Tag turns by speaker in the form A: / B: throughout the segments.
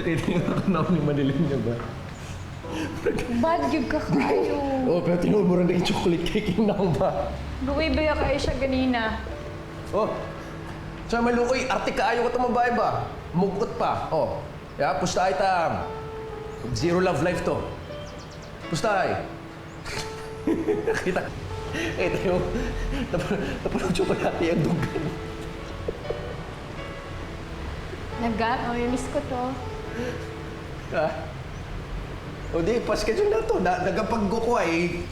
A: nagtitingin ako na ni Madilim niya ba?
B: Bad gyud ka kayo.
A: Oo, pero tinuro na yung chocolate cake yung naong ba?
B: Luwi-baya kayo siya ganina.
A: Oh, sa malukoy, arte ka ayaw ko tumabay ba? Mugot pa. Oh, ya, pusta ay tam. Zero love life to. Pusta ay. Kita yung napulog chocolate yung dugan.
B: Nagat, miss ko to.
A: Ha? O di, pa-schedule na to. Nagapag-go ko ay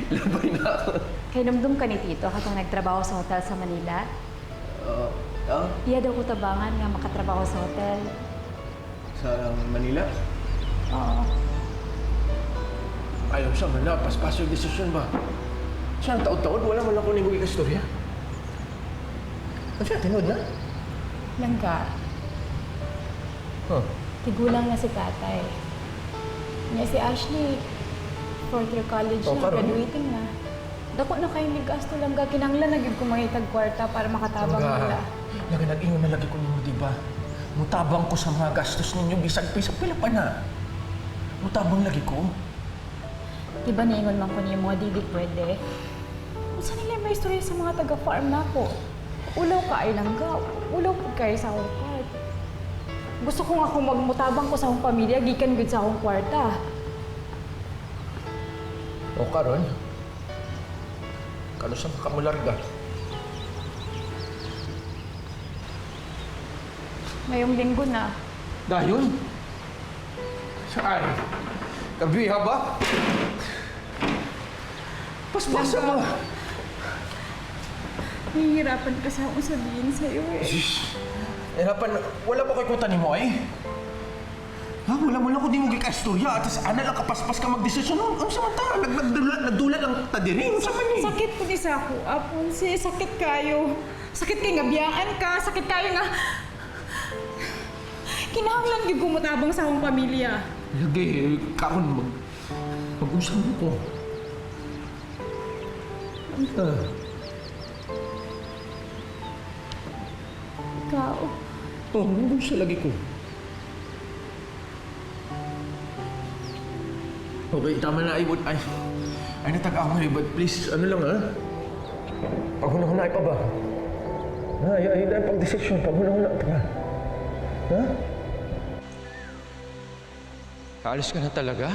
A: labay na ako.
B: Kay numdum ka ni Tito katong nagtrabaho sa hotel sa Manila. Iya daw ko tabangan nga makatrabaho sa hotel.
A: Sa Manila?
B: Oo.
A: Ayaw siya, wala. Paspas yung desisyon ba? Siyang taon-taon, wala man ako nigugi ka storya. Ano siya, tinood na?
B: Langga,
A: Huh.
B: tigulang na si tatay. Niya si Ashley, fourth year college
A: Oh,
B: na,
A: karon?
B: graduating na. Dako na kayong ligas to langga, kinanglan na gyud ko mangitag kwarta para makatabang nila.
A: Lagi nag-ingon na lagi ko ninyo, di ba? Mutabang ko sa mga gastos ninyo, bisag pisa pila pa na. Mutabang lagi ko.
B: Diba naingon man ko niya mga dili pwede? Kung saan nila may istorya sa mga taga-farm na ako? Ulaw ka ay langga, ulaw po kayo sa akong part. Gusto ko nga kung magmutabang ko sa akong pamilya, gikan gud sa akong kwarta.
A: O karon, kano sa makamularga?
B: Ngayong linggo na.
A: Dayon? Saan? Kabiha ba? Paspasa mo.
B: Nahihirapan ka sa akong sabihin sa'yo eh.
A: Sis, hirapan, wala ba kayo kuta ni mo ay? Ha, wala mo lang kung di mo gika-istorya. At ana lang kapaspas ka magdesisyon. Ano sa mata? Nagdula lang tadirin. Ano sa man eh?
B: Sakit po ni sa ako, apon si sakit kayo. Sakit kay nga biyaan ka, sakit kayo nga. Kinahanglan gyud gumutabang sa akong pamilya.
A: Lagi, karon mag-usap mo ko. Anta.
B: Ikaw,
A: Oh, mag-usap lagi ko. Okay, tama na. Ay natag-away, but please, ano lang ha? Paghuna-hunay pa ba? Ay, pag-desisyon. Paghuna-hunay pa ba? Ha? Alis ka na talaga?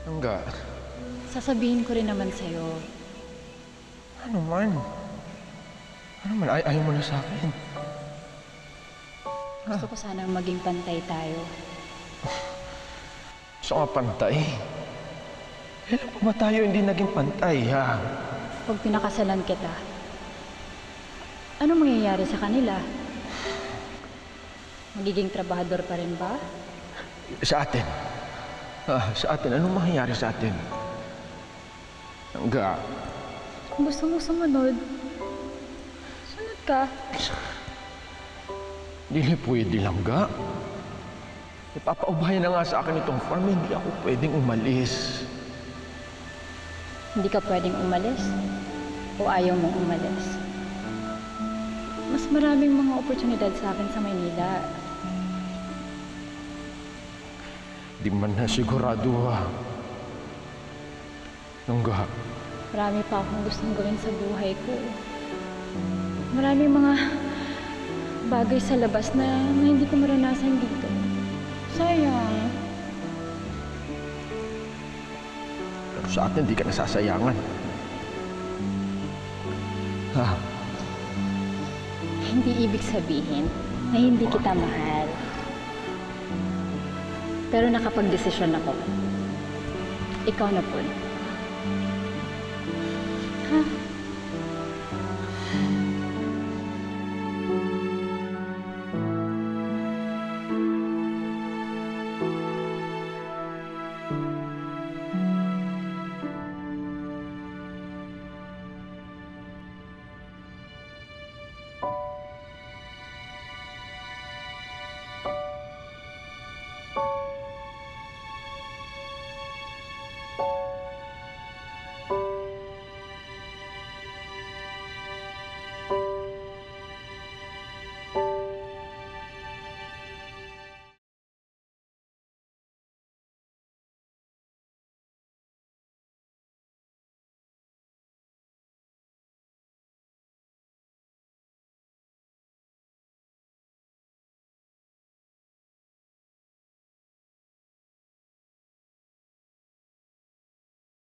A: Hangga.
B: sasabihin ko rin naman sa'yo.
A: Ano man? Ayaw mo na sa akin.
B: Gusto ko sanang maging pantay tayo.
A: Gusto nga pantay. Kailan pa ba tayo hindi naging pantay, ha?
B: Pag pinakasalan kita, ano mangyayari sa kanila? Magiging trabahador pa rin ba?
A: Sa atin. Sa atin. Anong mangyayari sa atin? Hangga.
B: Kung gusto mo sumunod, sunod ka.
A: Dili pwede lang, ga. Ipapaubayan na nga sa akin itong farm. Hindi ako pwedeng umalis.
B: Hindi ka pwedeng umalis o ayaw mong umalis. Mas maraming mga oportunidad sa akin sa Maynila.
A: Di man na sigurado, ha. Hangga.
B: Marami pa akong gustong gawin sa buhay ko. Maraming mga bagay sa labas na hindi ko maranasan dito. Sayang.
A: Pero sa atin, di ka nasasayangan. Ha?
B: Hindi ibig sabihin na hindi kita mahal. Pero nakapag-desisyon ako. Ikaw na po. Ha?